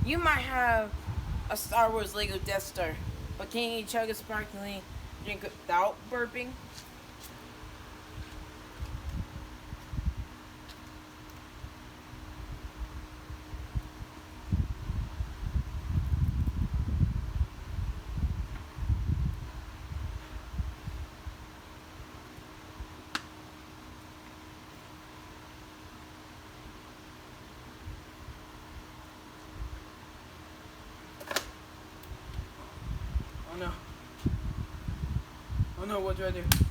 You might have a Star Wars Lego Death Star, but can you chug a sparkling drink without burping? Oh no. Oh no, what do I do?